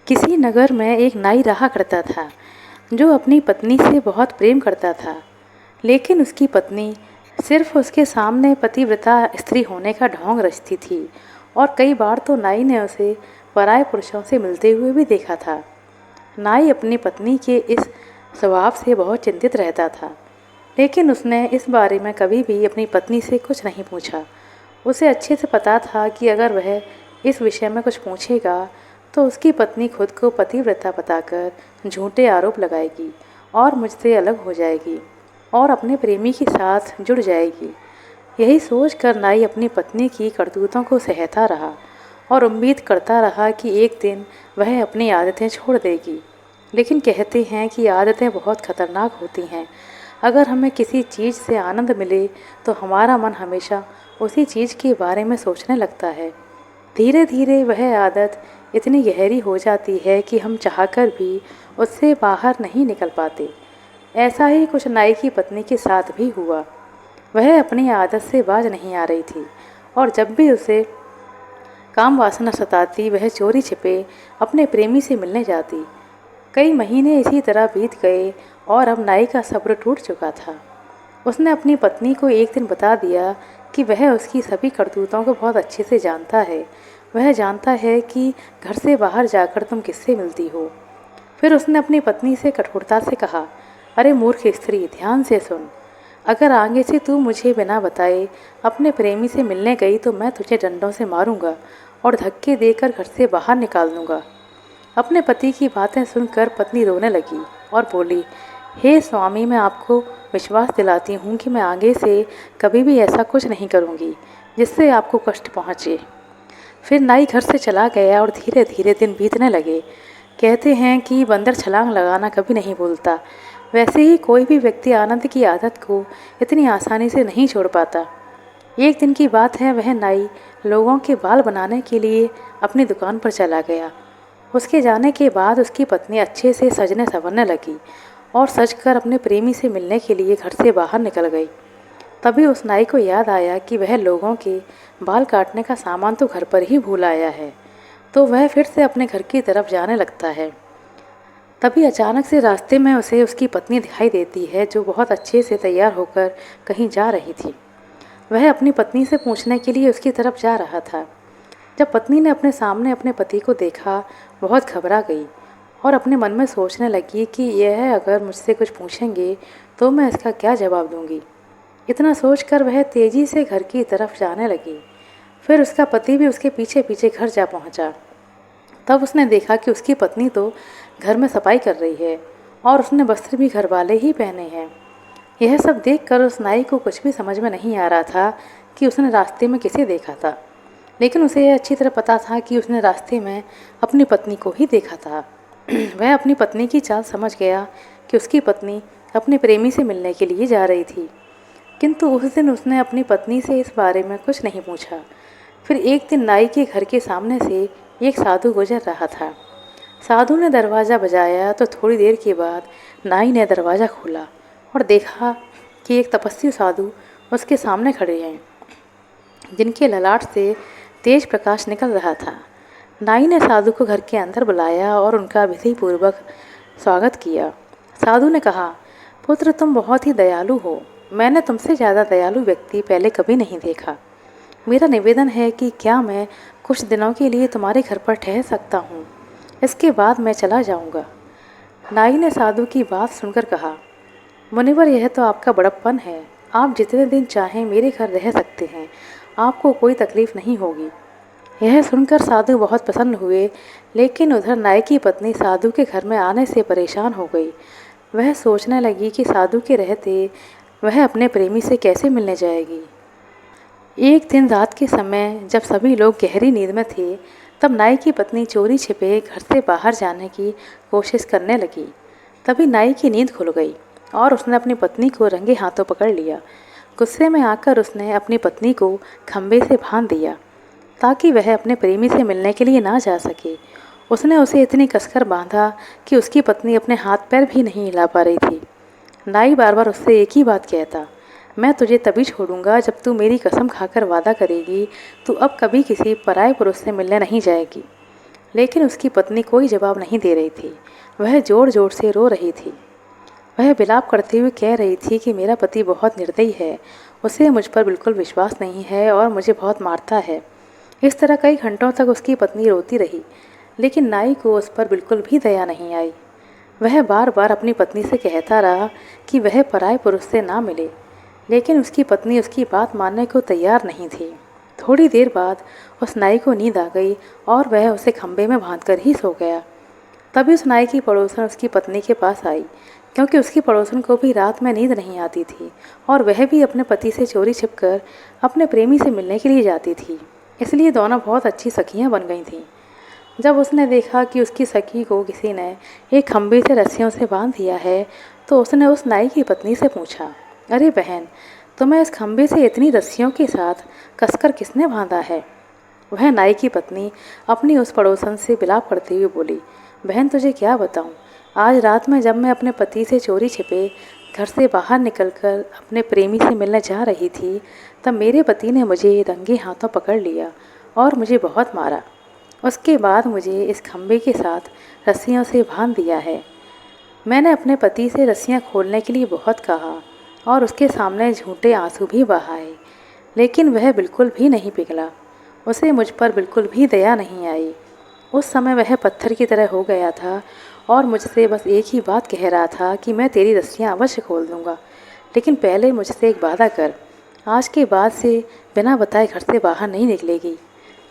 किसी नगर में एक नाई रहा करता था जो अपनी पत्नी से बहुत प्रेम करता था। लेकिन उसकी पत्नी सिर्फ उसके सामने पतिव्रता स्त्री होने का ढोंग रचती थी और कई बार तो नाई ने उसे पराये पुरुषों से मिलते हुए भी देखा था। नाई अपनी पत्नी के इस स्वभाव से बहुत चिंतित रहता था, लेकिन उसने इस बारे में कभी भी अपनी पत्नी से कुछ नहीं पूछा। उसे अच्छे से पता था कि अगर वह इस विषय में कुछ पूछेगा तो उसकी पत्नी खुद को पतिव्रता बताकर झूठे आरोप लगाएगी और मुझसे अलग हो जाएगी और अपने प्रेमी के साथ जुड़ जाएगी। यही सोचकर नाई अपनी पत्नी की करतूतों को सहता रहा और उम्मीद करता रहा कि एक दिन वह अपनी आदतें छोड़ देगी। लेकिन कहते हैं कि आदतें बहुत खतरनाक होती हैं। अगर हमें किसी चीज़ से आनंद मिले तो हमारा मन हमेशा उसी चीज़ के बारे में सोचने लगता है। धीरे धीरे वह आदत इतनी गहरी हो जाती है कि हम चाहकर भी उससे बाहर नहीं निकल पाते। ऐसा ही कुछ नाई की पत्नी के साथ भी हुआ। वह अपनी आदत से बाज नहीं आ रही थी और जब भी उसे काम वासना सताती वह चोरी छिपे अपने प्रेमी से मिलने जाती। कई महीने इसी तरह बीत गए और अब नाई का सब्र टूट चुका था। उसने अपनी पत्नी को एक दिन बता दिया कि वह उसकी सभी करतूतों को बहुत अच्छे से जानता है। वह जानता है कि घर से बाहर जाकर तुम किससे मिलती हो। फिर उसने अपनी पत्नी से कठोरता से कहा, अरे मूर्ख स्त्री, ध्यान से सुन। अगर आगे से तू मुझे बिना बताए अपने प्रेमी से मिलने गई तो मैं तुझे डंडों से मारूंगा और धक्के देकर घर से बाहर निकाल दूंगा। अपने पति की बातें सुनकर पत्नी रोने लगी और बोली, हे स्वामी, मैं आपको विश्वास दिलाती हूँ कि मैं आगे से कभी भी ऐसा कुछ नहीं करूँगी जिससे आपको कष्ट पहुँचे। फिर नाई घर से चला गया और धीरे धीरे दिन बीतने लगे। कहते हैं कि बंदर छलांग लगाना कभी नहीं भूलता, वैसे ही कोई भी व्यक्ति आनंद की आदत को इतनी आसानी से नहीं छोड़ पाता। एक दिन की बात है, वह नाई लोगों के बाल बनाने के लिए अपनी दुकान पर चला गया। उसके जाने के बाद उसकी पत्नी अच्छे से सजने संवरने लगी और सजकर अपने प्रेमी से मिलने के लिए घर से बाहर निकल गई। तभी उस नाई को याद आया कि वह लोगों के बाल काटने का सामान तो घर पर ही भूल आया है, तो वह फिर से अपने घर की तरफ जाने लगता है। तभी अचानक से रास्ते में उसे उसकी पत्नी दिखाई देती है जो बहुत अच्छे से तैयार होकर कहीं जा रही थी। वह अपनी पत्नी से पूछने के लिए उसकी तरफ जा रहा था। जब पत्नी ने अपने सामने अपने पति को देखा, बहुत घबरा गई और अपने मन में सोचने लगी कि यह अगर मुझसे कुछ पूछेंगे तो मैं इसका क्या जवाब दूंगी। इतना सोचकर वह तेज़ी से घर की तरफ जाने लगी। फिर उसका पति भी उसके पीछे पीछे घर जा पहुंचा। तब उसने देखा कि उसकी पत्नी तो घर में सफाई कर रही है और उसने वस्त्र भी घर वाले ही पहने हैं। यह सब देखकर उस नाई को कुछ भी समझ में नहीं आ रहा था कि उसने रास्ते में किसे देखा था, लेकिन उसे यह अच्छी तरह पता था कि उसने रास्ते में अपनी पत्नी को ही देखा था। वह अपनी पत्नी की चाल समझ गया कि उसकी पत्नी अपने प्रेमी से मिलने के लिए जा रही थी, किंतु उस दिन उसने अपनी पत्नी से इस बारे में कुछ नहीं पूछा। फिर एक दिन नाई के घर के सामने से एक साधु गुजर रहा था। साधु ने दरवाज़ा बजाया तो थोड़ी देर के बाद नाई ने दरवाज़ा खोला और देखा कि एक तपस्वी साधु उसके सामने खड़े हैं, जिनके ललाट से तेज प्रकाश निकल रहा था। नाई ने साधु को घर के अंदर बुलाया और उनका विधिपूर्वक स्वागत किया। साधु ने कहा, पुत्र, तुम बहुत ही दयालु हो। मैंने तुमसे ज़्यादा दयालु व्यक्ति पहले कभी नहीं देखा। मेरा निवेदन है कि क्या मैं कुछ दिनों के लिए तुम्हारे घर पर ठहर सकता हूँ? इसके बाद मैं चला जाऊँगा। नाई ने साधु की बात सुनकर कहा, मुनिवर, यह तो आपका बड़प्पन है। आप जितने दिन चाहें मेरे घर रह सकते हैं, आपको कोई तकलीफ़ नहीं होगी। यह सुनकर साधु बहुत प्रसन्न हुए, लेकिन उधर नाई की पत्नी साधु के घर में आने से परेशान हो गई। वह सोचने लगी कि साधु के रहते वह अपने प्रेमी से कैसे मिलने जाएगी। एक दिन रात के समय जब सभी लोग गहरी नींद में थे, तब नाई की पत्नी चोरी छिपे घर से बाहर जाने की कोशिश करने लगी। तभी नाई की नींद खुल गई और उसने अपनी पत्नी को रंगे हाथों पकड़ लिया। गुस्से में आकर उसने अपनी पत्नी को खंभे से बांध दिया ताकि वह अपने प्रेमी से मिलने के लिए ना जा सके। उसने उसे इतनी कसकर बांधा कि उसकी पत्नी अपने हाथ पैर भी नहीं हिला पा रही थी। नाई बार बार उससे एक ही बात कहता, मैं तुझे तभी छोड़ूंगा जब तू मेरी कसम खाकर वादा करेगी तू अब कभी किसी पराये पुरुष से मिलने नहीं जाएगी। लेकिन उसकी पत्नी कोई जवाब नहीं दे रही थी। वह ज़ोर ज़ोर से रो रही थी। वह विलाप करते हुए कह रही थी कि मेरा पति बहुत निर्दयी है, उसे मुझ पर बिल्कुल विश्वास नहीं है और मुझे बहुत मारता है। इस तरह कई घंटों तक उसकी पत्नी रोती रही, लेकिन नाई को उस पर बिल्कुल भी दया नहीं आई। वह बार बार अपनी पत्नी से कहता रहा कि वह पराये पुरुष से ना मिले, लेकिन उसकी पत्नी उसकी बात मानने को तैयार नहीं थी। थोड़ी देर बाद उस नाई को नींद आ गई और वह उसे खंबे में बांधकर ही सो गया। तभी उस नाई की पड़ोसन उसकी पत्नी के पास आई, क्योंकि उसकी पड़ोसन को भी रात में नींद नहीं आती थी और वह भी अपने पति से चोरी छिपकर अपने प्रेमी से मिलने के लिए जाती थी। इसलिए दोनों बहुत अच्छी सखियाँ बन गई थीं। जब उसने देखा कि उसकी सखी को किसी ने एक खंभे से रस्सियों से बांध दिया है, तो उसने उस नाई की पत्नी से पूछा, अरे बहन, तुम्हें इस खंभे से इतनी रस्सियों के साथ कसकर किसने बांधा है? वह नाई की पत्नी अपनी उस पड़ोसन से विलाप करते हुए बोली, बहन तुझे क्या बताऊं, आज रात में जब मैं अपने पति से चोरी छिपे घर से बाहर निकलकर अपने प्रेमी से मिलने जा रही थी, तब मेरे पति ने मुझे रंगे हाथों पकड़ लिया और मुझे बहुत मारा। उसके बाद मुझे इस खंभे के साथ रस्सियों से बांध दिया है। मैंने अपने पति से रस्सियां खोलने के लिए बहुत कहा और उसके सामने झूठे आंसू भी बहाए, लेकिन वह बिल्कुल भी नहीं पिघला। उसे मुझ पर बिल्कुल भी दया नहीं आई। उस समय वह पत्थर की तरह हो गया था और मुझसे बस एक ही बात कह रहा था कि मैं तेरी रस्सियां अवश्य खोल दूंगा, लेकिन पहले मुझसे एक वादा कर, आज के बाद से बिना बताए घर से बाहर नहीं निकलेगी।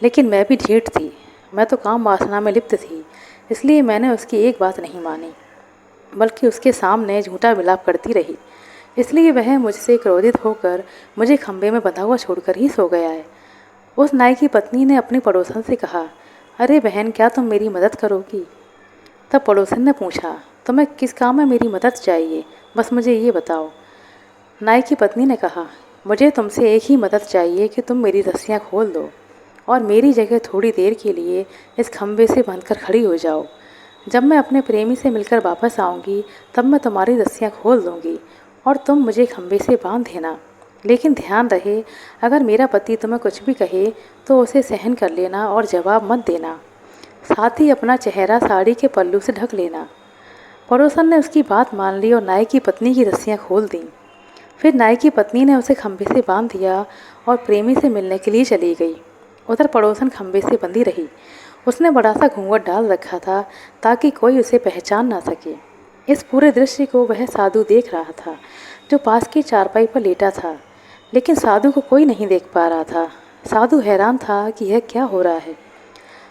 लेकिन मैं भी ढीठ थी, मैं तो काम वासना में लिप्त थी, इसलिए मैंने उसकी एक बात नहीं मानी, बल्कि उसके सामने झूठा विलाप करती रही। इसलिए वह मुझसे क्रोधित होकर मुझे खंभे में बंधा हुआ छोड़कर ही सो गया है। उस नाई की पत्नी ने अपनी पड़ोसन से कहा, अरे बहन, क्या तुम मेरी मदद करोगी? तब पड़ोसन ने पूछा, तुम्हें किस काम में मेरी मदद चाहिए, बस मुझे ये बताओ। नाई की पत्नी ने कहा, मुझे तुमसे एक ही मदद चाहिए कि तुम मेरी रस्सियाँ खोल दो और मेरी जगह थोड़ी देर के लिए इस खंभे से बंधकर खड़ी हो जाओ। जब मैं अपने प्रेमी से मिलकर वापस आऊँगी तब मैं तुम्हारी रस्सियाँ खोल दूँगी और तुम मुझे खंभे से बांध देना। लेकिन ध्यान रहे, अगर मेरा पति तुम्हें कुछ भी कहे तो उसे सहन कर लेना और जवाब मत देना। साथ ही अपना चेहरा साड़ी के पल्लू से ढक लेना। पड़ोसन ने उसकी बात मान ली और नाई की पत्नी की रस्सियाँ खोल दीं। फिर नाई की पत्नी ने उसे खंभे से बांध दिया और प्रेमी से मिलने के लिए चली गई। उधर पड़ोसन खंभे से बंधी रही। उसने बड़ा सा घूंघट डाल रखा था ताकि कोई उसे पहचान ना सके। इस पूरे दृश्य को वह साधु देख रहा था, जो पास की चारपाई पर लेटा था, लेकिन साधु को कोई नहीं देख पा रहा था। साधु हैरान था कि यह क्या हो रहा है।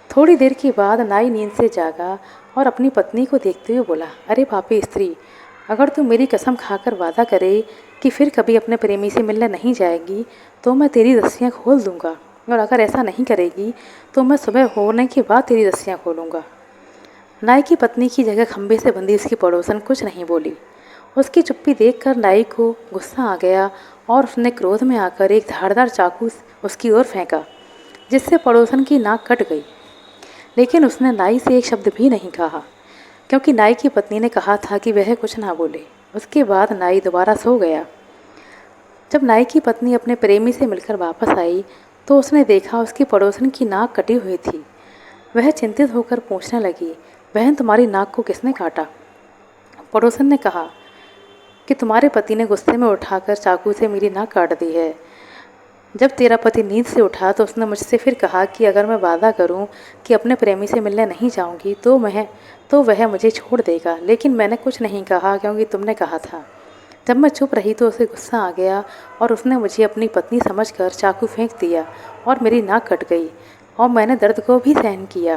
थोड़ी देर के बाद नाई नींद से जागा और अपनी पत्नी को देखते हुए बोला, अरे पापी स्त्री, अगर तू मेरी कसम खाकर वादा करे कि फिर कभी अपने प्रेमी से मिलने नहीं जाएगी तो मैं तेरी रस्सियाँ खोल दूँगा, और अगर ऐसा नहीं करेगी तो मैं सुबह होने के बाद तेरी रस्सियाँ खोलूँगा। नाई की पत्नी की जगह खंभे से बंधी उसकी पड़ोसन कुछ नहीं बोली। उसकी चुप्पी देखकर नाई को गुस्सा आ गया और उसने क्रोध में आकर एक धारदार चाकू उसकी ओर फेंका, जिससे पड़ोसन की नाक कट गई। लेकिन उसने नाई से एक शब्द भी नहीं कहा, क्योंकि नाई की पत्नी ने कहा था कि वह कुछ ना बोले। उसके बाद नाई दोबारा सो गया। जब नाई की पत्नी अपने प्रेमी से मिलकर वापस आई तो उसने देखा उसकी पड़ोसन की नाक कटी हुई थी। वह चिंतित होकर पूछने लगी, बहन, तुम्हारी नाक को किसने काटा? पड़ोसन ने कहा कि तुम्हारे पति ने गुस्से में उठाकर चाकू से मेरी नाक काट दी है। जब तेरा पति नींद से उठा तो उसने मुझसे फिर कहा कि अगर मैं वादा करूं कि अपने प्रेमी से मिलने नहीं जाऊंगी तो वह मुझे छोड़ देगा, लेकिन मैंने कुछ नहीं कहा क्योंकि तुमने कहा था। जब मैं चुप रही तो उसे गुस्सा आ गया और उसने मुझे अपनी पत्नी समझकर चाकू फेंक दिया और मेरी नाक कट गई और मैंने दर्द को भी सहन किया,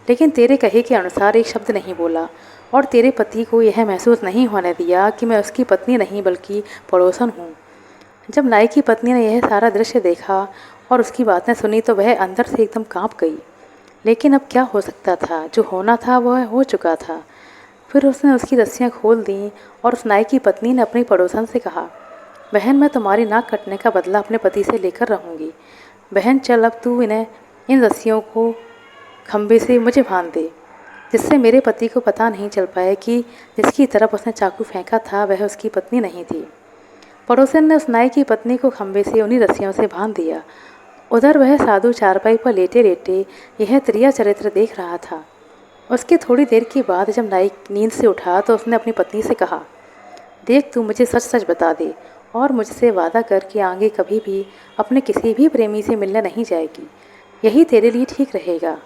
लेकिन तेरे कहे के अनुसार एक शब्द नहीं बोला और तेरे पति को यह महसूस नहीं होने दिया कि मैं उसकी पत्नी नहीं बल्कि पड़ोसन हूँ। जब नाई की पत्नी ने यह सारा दृश्य देखा और उसकी बातें सुनी तो वह अंदर से एकदम कांप गई। लेकिन अब क्या हो सकता था, जो होना था वह हो चुका था। फिर उसने उसकी रस्सियाँ खोल दीं और उस नाई की पत्नी ने अपनी पड़ोसन से कहा, बहन, मैं तुम्हारी नाक कटने का बदला अपने पति से लेकर रहूँगी। बहन चल, अब तू इन रस्सियों को खंभे से मुझे बांध दे, जिससे मेरे पति को पता नहीं चल पाए कि जिसकी तरफ उसने चाकू फेंका था वह उसकी पत्नी नहीं थी। पड़ोसन ने उस नाई की पत्नी को खंभे से उन्हीं रस्सियों से बांध दिया उधर वह साधु चारपाई पर लेटे लेटे यह त्रिया चरित्र देख रहा था। उसके थोड़ी देर के बाद जब नाई नींद से उठा तो उसने अपनी पत्नी से कहा, देख तू मुझे सच सच बता दे और मुझसे वादा कर कि आगे कभी भी अपने किसी भी प्रेमी से मिलने नहीं जाएगी। यही तेरे लिए ठीक रहेगा।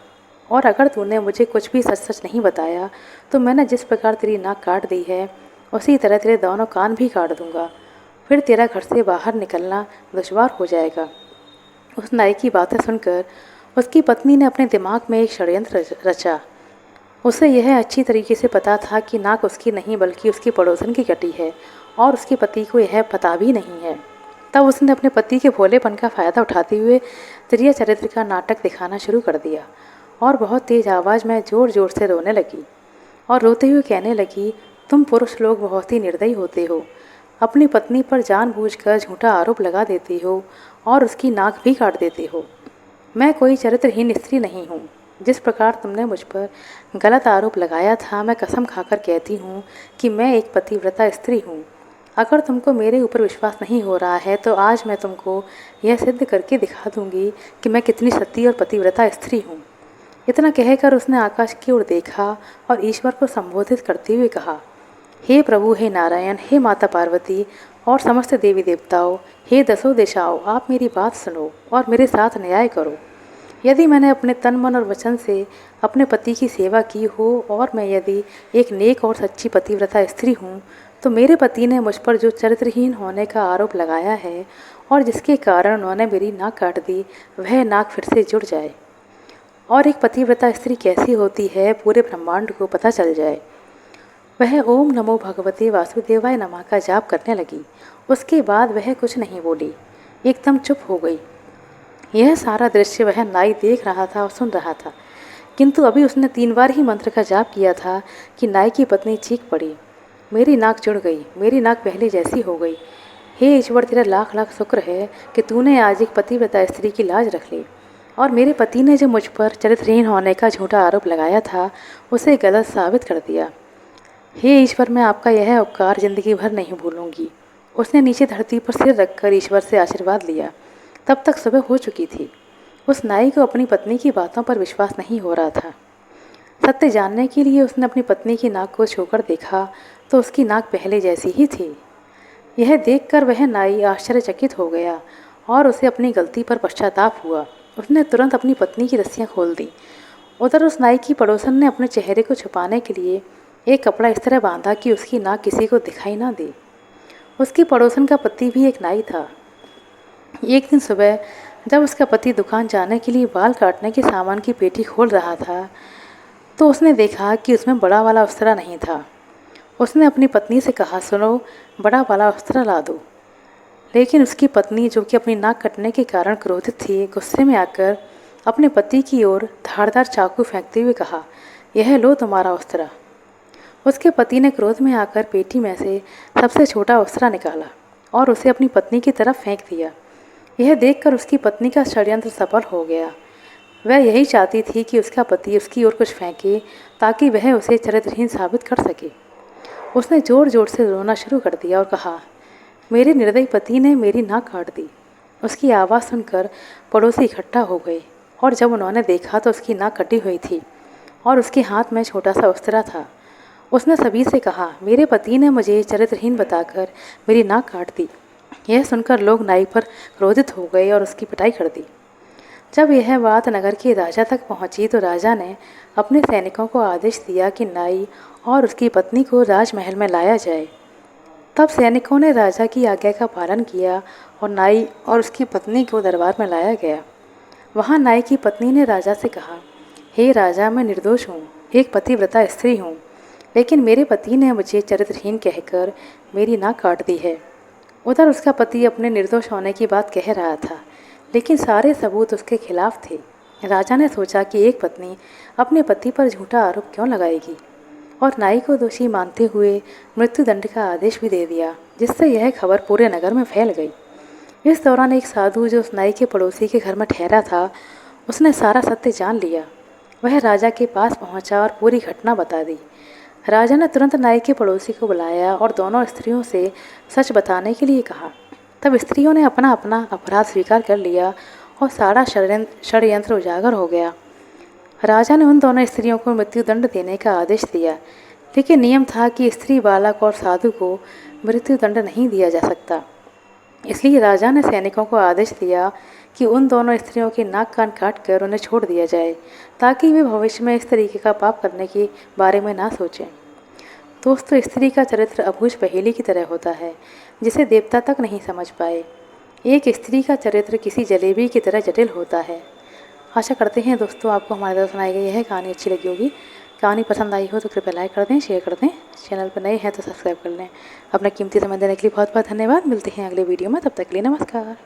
और अगर तूने मुझे कुछ भी सच सच नहीं बताया तो मैंने जिस प्रकार तेरी नाक काट दी है उसी तरह तेरे दोनों कान भी काट दूंगा। फिर तेरा घर से बाहर निकलना दुश्वार हो जाएगा। उस नाई की बातें सुनकर उसकी पत्नी ने अपने दिमाग में एक षड्यंत्र रचा। उसे यह अच्छी तरीके से पता था कि नाक उसकी नहीं बल्कि उसकी पड़ोसन की कटी है और उसके पति को यह पता भी नहीं है। तब उसने अपने पति के भोलेपन का फ़ायदा उठाते हुए त्रिया चरित्र का नाटक दिखाना शुरू कर दिया और बहुत तेज़ आवाज़ में ज़ोर ज़ोर से रोने लगी और रोते हुए कहने लगी, तुम पुरुष लोग बहुत ही निर्दयी होते हो। अपनी पत्नी पर जानबूझकर झूठा आरोप लगा देते हो और उसकी नाक भी काट देते हो। मैं कोई चरित्रहीन स्त्री नहीं हूँ। जिस प्रकार तुमने मुझ पर गलत आरोप लगाया था, मैं कसम खाकर कहती हूँ कि मैं एक पतिव्रता स्त्री हूँ। अगर तुमको मेरे ऊपर विश्वास नहीं हो रहा है तो आज मैं तुमको यह सिद्ध करके दिखा दूंगी कि मैं कितनी सती और पतिव्रता स्त्री हूँ। इतना कहकर उसने आकाश की ओर देखा और ईश्वर को संबोधित करते हुए कहा, हे प्रभु, हे नारायण, हे माता पार्वती और समस्त देवी देवताओं, हे दसों दिशाओं, आप मेरी बात सुनो और मेरे साथ न्याय करो। यदि मैंने अपने तन मन और वचन से अपने पति की सेवा की हो और मैं यदि एक नेक और सच्ची पतिव्रता स्त्री हूँ तो मेरे पति ने मुझ पर जो चरित्रहीन होने का आरोप लगाया है और जिसके कारण उन्होंने मेरी नाक काट दी, वह नाक फिर से जुड़ जाए और एक पतिव्रता स्त्री कैसी होती है पूरे ब्रह्मांड को पता चल जाए। वह ओम नमो भगवते वासुदेवाय नमः का जाप करने लगी। उसके बाद वह कुछ नहीं बोली, एकदम चुप हो गई। यह सारा दृश्य वह नाई देख रहा था और सुन रहा था, किंतु अभी उसने 3 बार ही मंत्र का जाप किया था कि नाई की पत्नी चीख पड़ी, मेरी नाक जुड़ गई, मेरी नाक पहले जैसी हो गई। हे ईश्वर, तेरा लाख लाख शुक्र है कि तूने आज एक पतिव्रता स्त्री की लाज रख ली और मेरे पति ने जो मुझ पर चरित्रहीन होने का झूठा आरोप लगाया था उसे गलत साबित कर दिया। हे ईश्वर, मैं आपका यह उपकार जिंदगी भर नहीं भूलूंगी। उसने नीचे धरती पर सिर रखकर ईश्वर से आशीर्वाद लिया। तब तक सुबह हो चुकी थी। उस नाई को अपनी पत्नी की बातों पर विश्वास नहीं हो रहा था। सत्य जानने के लिए उसने अपनी पत्नी की नाक को छूकर देखा तो उसकी नाक पहले जैसी ही थी। यह देखकर वह नाई आश्चर्यचकित हो गया और उसे अपनी गलती पर पश्चाताप हुआ। उसने तुरंत अपनी पत्नी की रस्सियाँ खोल दी। उधर उस नाई की पड़ोसन ने अपने चेहरे को छुपाने के लिए एक कपड़ा इस तरह बांधा कि उसकी नाक किसी को दिखाई ना दे। उसकी पड़ोसन का पति भी एक नाई था। एक दिन सुबह जब उसका पति दुकान जाने के लिए बाल काटने के सामान की पेटी खोल रहा था तो उसने देखा कि उसमें बड़ा वाला उस्तरा नहीं था। उसने अपनी पत्नी से कहा, सुनो, बड़ा वाला उस्तरा ला दो। लेकिन उसकी पत्नी, जो कि अपनी नाक कटने के कारण क्रोधित थी, गुस्से में आकर अपने पति की ओर धारदार चाकू फेंकते हुए कहा, यह लो तुम्हारा उस्तरा। उसके पति ने क्रोध में आकर पेटी में से सबसे छोटा उस्तरा निकाला और उसे अपनी पत्नी की तरफ फेंक दिया। यह देखकर उसकी पत्नी का षड्यंत्र सफल हो गया। वह यही चाहती थी कि उसका पति उसकी ओर कुछ फेंके ताकि वह उसे चरित्रहीन साबित कर सके। उसने ज़ोर ज़ोर से रोना शुरू कर दिया और कहा, मेरे निर्दयी पति ने मेरी नाक काट दी। उसकी आवाज़ सुनकर पड़ोसी इकट्ठा हो गए और जब उन्होंने देखा तो उसकी नाक कटी हुई थी और उसके हाथ में छोटा सा उस्तरा था। उसने सभी से कहा, मेरे पति ने मुझे चरित्रहीन बताकर मेरी नाक काट दी। यह सुनकर लोग नाई पर क्रोधित हो गए और उसकी पिटाई कर दी। जब यह बात नगर के राजा तक पहुंची तो राजा ने अपने सैनिकों को आदेश दिया कि नाई और उसकी पत्नी को राजमहल में लाया जाए। तब सैनिकों ने राजा की आज्ञा का पालन किया और नाई और उसकी पत्नी को दरबार में लाया गया। वहाँ नाई की पत्नी ने राजा से कहा, हे राजा, मैं निर्दोष हूँ, एक पतिव्रता स्त्री हूँ, लेकिन मेरे पति ने मुझे चरित्रहीन कहकर मेरी नाक काट दी है। उधर उसका पति अपने निर्दोष होने की बात कह रहा था, लेकिन सारे सबूत उसके खिलाफ थे। राजा ने सोचा कि एक पत्नी अपने पति पर झूठा आरोप क्यों लगाएगी और नाई को दोषी मानते हुए मृत्युदंड का आदेश भी दे दिया, जिससे यह खबर पूरे नगर में फैल गई। इस दौरान एक साधु जो उस नाई के पड़ोसी के घर में ठहरा था, उसने सारा सत्य जान लिया। वह राजा के पास पहुंचा और पूरी घटना बता दी। राजा ने तुरंत नाई के पड़ोसी को बुलाया और दोनों स्त्रियों से सच बताने के लिए कहा। तब स्त्रियों ने अपना अपना अपराध स्वीकार कर लिया और सारा षड्यंत्र उजागर हो गया। राजा ने उन दोनों स्त्रियों को मृत्युदंड देने का आदेश दिया, लेकिन नियम था कि स्त्री, बालक और साधु को मृत्युदंड नहीं दिया जा सकता। इसलिए राजा ने सैनिकों को आदेश दिया कि उन दोनों स्त्रियों के नाक कान काट कर उन्हें छोड़ दिया जाए, ताकि वे भविष्य में इस तरीके का पाप करने के बारे में ना सोचें। दोस्तों, स्त्री का चरित्र अबूझ पहेली की तरह होता है, जिसे देवता तक नहीं समझ पाए। एक स्त्री का चरित्र किसी जलेबी की तरह जटिल होता है। आशा करते हैं दोस्तों आपको हमारे द्वारा सुनाई गई यह कहानी अच्छी लगी होगी। कहानी पसंद आई हो तो कृपया लाइक कर दें, शेयर कर दें। चैनल पर नए हैं तो सब्सक्राइब कर लें। अपना कीमती समय देने के लिए बहुत बहुत धन्यवाद। मिलते हैं अगले वीडियो में, तब तक के लिए नमस्कार।